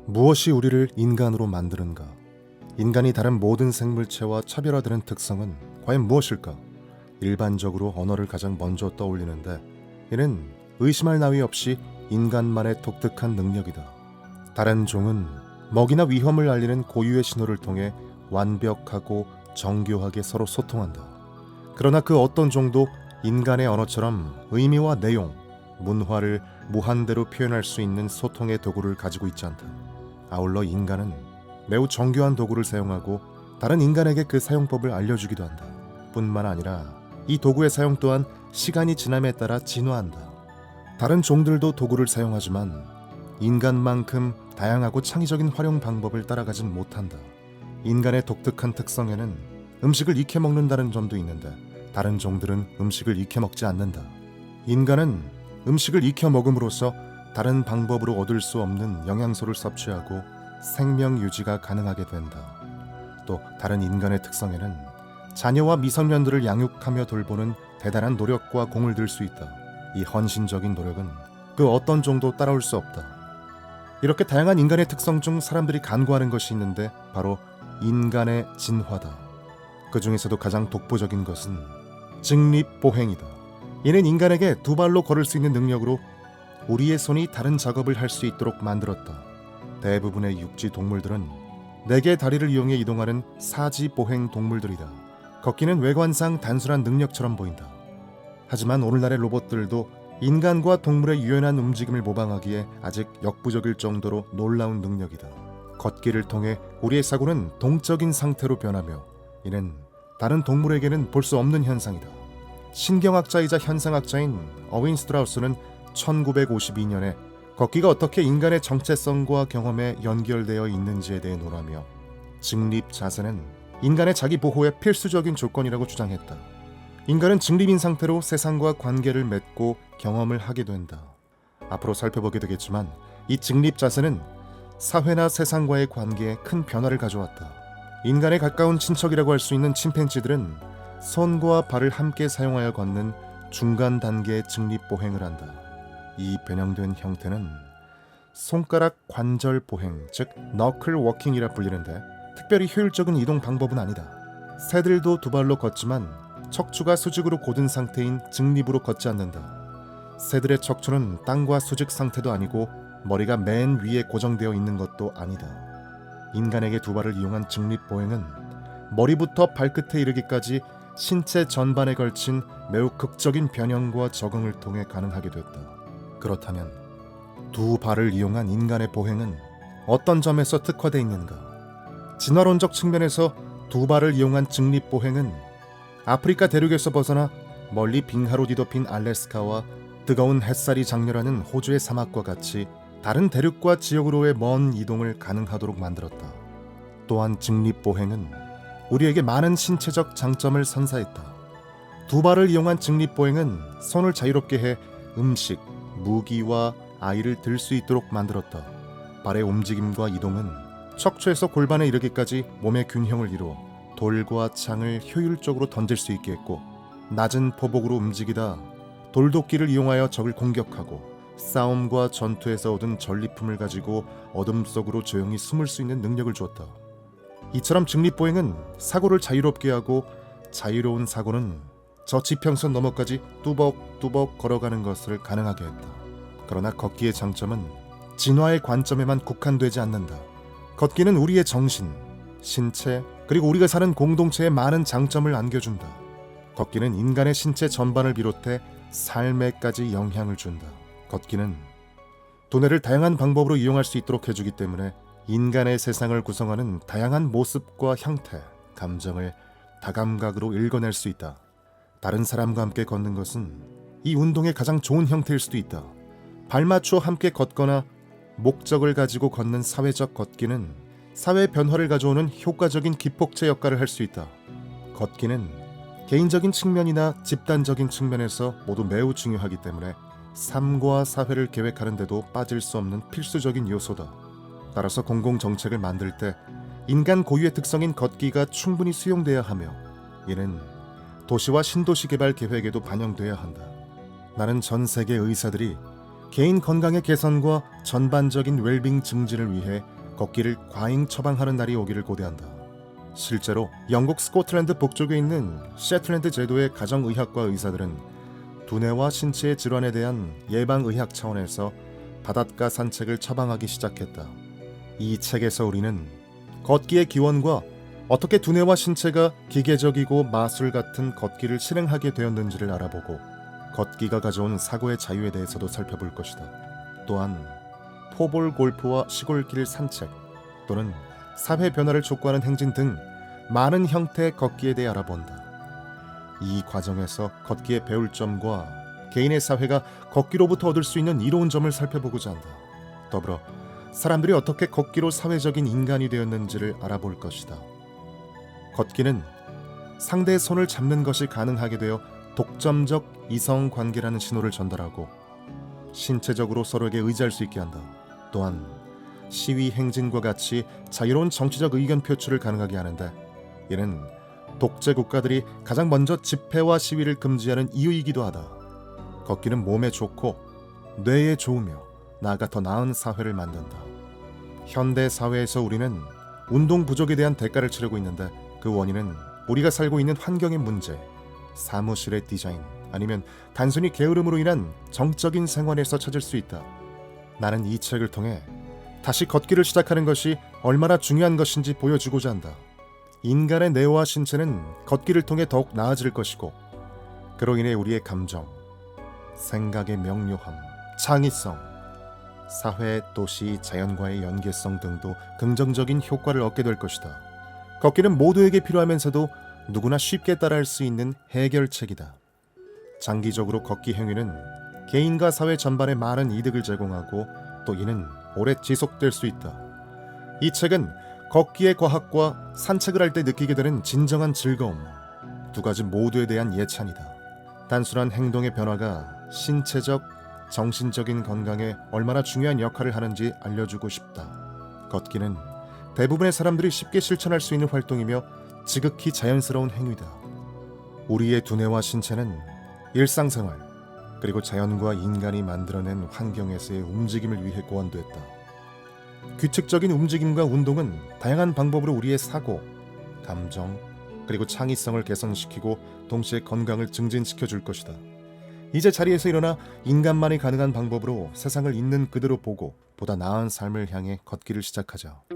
무엇이 우리를 인간으로 만드는가? 인간이 다른 모든 생물체와 차별화되는 특성은 과연 무엇일까? 일반적으로 언어를 가장 먼저 떠올리는데 이는 의심할 나위 없이 인간만의 독특한 능력이다. 다른 종은 먹이나 위험을 알리는 고유의 신호를 통해 완벽하고 정교하게 서로 소통한다. 그러나 그 어떤 종도 인간의 언어처럼 의미와 내용, 문화를 무한대로 표현할 수 있는 소통의 도구를 가지고 있지 않다. 아울러 인간은 매우 정교한 도구를 사용하고 다른 인간에게 그 사용법을 알려주기도 한다. 뿐만 아니라 이 도구의 사용 또한 시간이 지남에 따라 진화한다. 다른 종들도 도구를 사용하지만 인간만큼 다양하고 창의적인 활용 방법을 따라가진 못한다. 인간의 독특한 특성에는 음식을 익혀 먹는다는 점도 있는데 다른 종들은 음식을 익혀 먹지 않는다. 인간은 음식을 익혀 먹음으로써 다른 방법으로 얻을 수 없는 영양소를 섭취하고 생명 유지가 가능하게 된다. 또 다른 인간의 특성에는 자녀와 미성년들을 양육하며 돌보는 대단한 노력과 공을 들 수 있다. 이 헌신적인 노력은 그 어떤 종도 따라올 수 없다. 이렇게 다양한 인간의 특성 중 사람들이 간구하는 것이 있는데 바로 인간의 진화다. 그 중에서도 가장 독보적인 것은 직립보행이다. 이는 인간에게 두 발로 걸을 수 있는 능력으로 우리의 손이 다른 작업을 할 수 있도록 만들었다. 대부분의 육지 동물들은 4개의 다리를 이용해 이동하는 사지보행 동물들이다. 걷기는 외관상 단순한 능력처럼 보인다. 하지만 오늘날의 로봇들도 인간과 동물의 유연한 움직임을 모방하기에 아직 역부족일 정도로 놀라운 능력이다. 걷기를 통해 우리의 사고는 동적인 상태로 변하며 이는 다른 동물에게는 볼 수 없는 현상이다. 신경학자이자 현상학자인 어윈 스트라우스는 1952년에 걷기가 어떻게 인간의 정체성과 경험에 연결되어 있는지에 대해 논하며 직립 자세는 인간의 자기 보호의 필수적인 조건이라고 주장했다. 인간은 직립인 상태로 세상과 관계를 맺고 경험을 하게 된다. 앞으로 살펴보게 되겠지만 이 직립 자세는 사회나 세상과의 관계에 큰 변화를 가져왔다. 인간의 가까운 친척이라고 할 수 있는 침팬지들은 손과 발을 함께 사용하여 걷는 중간 단계의 직립보행을 한다. 이 변형된 형태는 손가락 관절 보행, 즉 너클 워킹이라 불리는데 특별히 효율적인 이동 방법은 아니다. 새들도 두 발로 걷지만 척추가 수직으로 곧은 상태인 직립으로 걷지 않는다. 새들의 척추는 땅과 수직 상태도 아니고 머리가 맨 위에 고정되어 있는 것도 아니다. 인간에게 두 발을 이용한 직립보행은 머리부터 발끝에 이르기까지 신체 전반에 걸친 매우 극적인 변형과 적응을 통해 가능하게 됐다. 그렇다면 두 발을 이용한 인간의 보행은 어떤 점에서 특화되어 있는가? 진화론적 측면에서 두 발을 이용한 직립보행은 아프리카 대륙에서 벗어나 멀리 빙하로 뒤덮인 알래스카와 뜨거운 햇살이 장렬하는 호주의 사막과 같이 다른 대륙과 지역으로의 먼 이동을 가능하도록 만들었다. 또한 직립보행은 우리에게 많은 신체적 장점을 선사했다. 두 발을 이용한 직립보행은 손을 자유롭게 해 음식, 무기와 아이를 들 수 있도록 만들었다. 발의 움직임과 이동은 척추에서 골반에 이르기까지 몸의 균형을 이루어 돌과 창을 효율적으로 던질 수 있게 했고 낮은 포복으로 움직이다 돌도끼를 이용하여 적을 공격하고 싸움과 전투에서 얻은 전리품을 가지고 어둠 속으로 조용히 숨을 수 있는 능력을 주었다. 이처럼 직립보행은 사고를 자유롭게 하고 자유로운 사고는 저 지평선 너머까지 뚜벅뚜벅 걸어가는 것을 가능하게 했다. 그러나 걷기의 장점은 진화의 관점에만 국한되지 않는다. 걷기는 우리의 정신, 신체, 그리고 우리가 사는 공동체에 많은 장점을 안겨준다. 걷기는 인간의 신체 전반을 비롯해 삶에까지 영향을 준다. 걷기는 두뇌를 다양한 방법으로 이용할 수 있도록 해주기 때문에 인간의 세상을 구성하는 다양한 모습과 형태, 감정을 다감각으로 읽어낼 수 있다. 다른 사람과 함께 걷는 것은 이 운동의 가장 좋은 형태일 수도 있다. 발맞추어 함께 걷거나 목적을 가지고 걷는 사회적 걷기는 사회 변화를 가져오는 효과적인 기폭제 역할을 할 수 있다. 걷기는 개인적인 측면이나 집단적인 측면에서 모두 매우 중요하기 때문에 삶과 사회를 계획하는 데도 빠질 수 없는 필수적인 요소다. 따라서 공공정책을 만들 때 인간 고유의 특성인 걷기가 충분히 수용돼야 하며 이는 도시와 신도시 개발 계획에도 반영돼야 한다. 나는 전 세계 의사들이 개인 건강의 개선과 전반적인 웰빙 증진을 위해 걷기를 과잉 처방하는 날이 오기를 고대한다. 실제로 영국 스코틀랜드 북쪽에 있는 셰틀랜드 제도의 가정의학과 의사들은 두뇌와 신체의 질환에 대한 예방의학 차원에서 바닷가 산책을 처방하기 시작했다. 이 책에서 우리는 걷기의 기원과 어떻게 두뇌와 신체가 기계적이고 마술 같은 걷기를 실행하게 되었는지를 알아보고 걷기가 가져온 사고의 자유에 대해서도 살펴볼 것이다. 또한 포볼 골프와 시골길 산책 또는 사회 변화를 촉구하는 행진 등 많은 형태의 걷기에 대해 알아본다. 이 과정에서 걷기의 배울 점과 개인의 사회가 걷기로부터 얻을 수 있는 이로운 점을 살펴보고자 한다. 더불어 사람들이 어떻게 걷기로 사회적인 인간이 되었는지를 알아볼 것이다. 걷기는 상대의 손을 잡는 것이 가능하게 되어 독점적 이성 관계라는 신호를 전달하고 신체적으로 서로에게 의지할 수 있게 한다. 또한 시위 행진과 같이 자유로운 정치적 의견 표출을 가능하게 하는데 이는 독재 국가들이 가장 먼저 집회와 시위를 금지하는 이유이기도 하다. 걷기는 몸에 좋고 뇌에 좋으며 나아가 더 나은 사회를 만든다. 현대 사회에서 우리는 운동 부족에 대한 대가를 치르고 있는데 그 원인은 우리가 살고 있는 환경의 문제, 사무실의 디자인 아니면 단순히 게으름으로 인한 정적인 생활에서 찾을 수 있다. 나는 이 책을 통해 다시 걷기를 시작하는 것이 얼마나 중요한 것인지 보여주고자 한다. 인간의 뇌와 신체는 걷기를 통해 더욱 나아질 것이고 그로 인해 우리의 감정, 생각의 명료함, 창의성, 사회, 도시, 자연과의 연계성 등도 긍정적인 효과를 얻게 될 것이다. 걷기는 모두에게 필요하면서도 누구나 쉽게 따라할 수 있는 해결책이다. 장기적으로 걷기 행위는 개인과 사회 전반에 많은 이득을 제공하고 또 이는 오래 지속될 수 있다. 이 책은 걷기의 과학과 산책을 할 때 느끼게 되는 진정한 즐거움, 두 가지 모두에 대한 예찬이다. 단순한 행동의 변화가 신체적, 정신적인 건강에 얼마나 중요한 역할을 하는지 알려주고 싶다. 걷기는 대부분의 사람들이 쉽게 실천할 수 있는 활동이며 지극히 자연스러운 행위다. 우리의 두뇌와 신체는 일상생활 그리고 자연과 인간이 만들어낸 환경에서의 움직임을 위해 고안됐다. 규칙적인 움직임과 운동은 다양한 방법으로 우리의 사고, 감정, 그리고 창의성을 개선시키고 동시에 건강을 증진시켜 줄 것이다. 이제 자리에서 일어나 인간만이 가능한 방법으로 세상을 있는 그대로 보고 보다 나은 삶을 향해 걷기를 시작하자.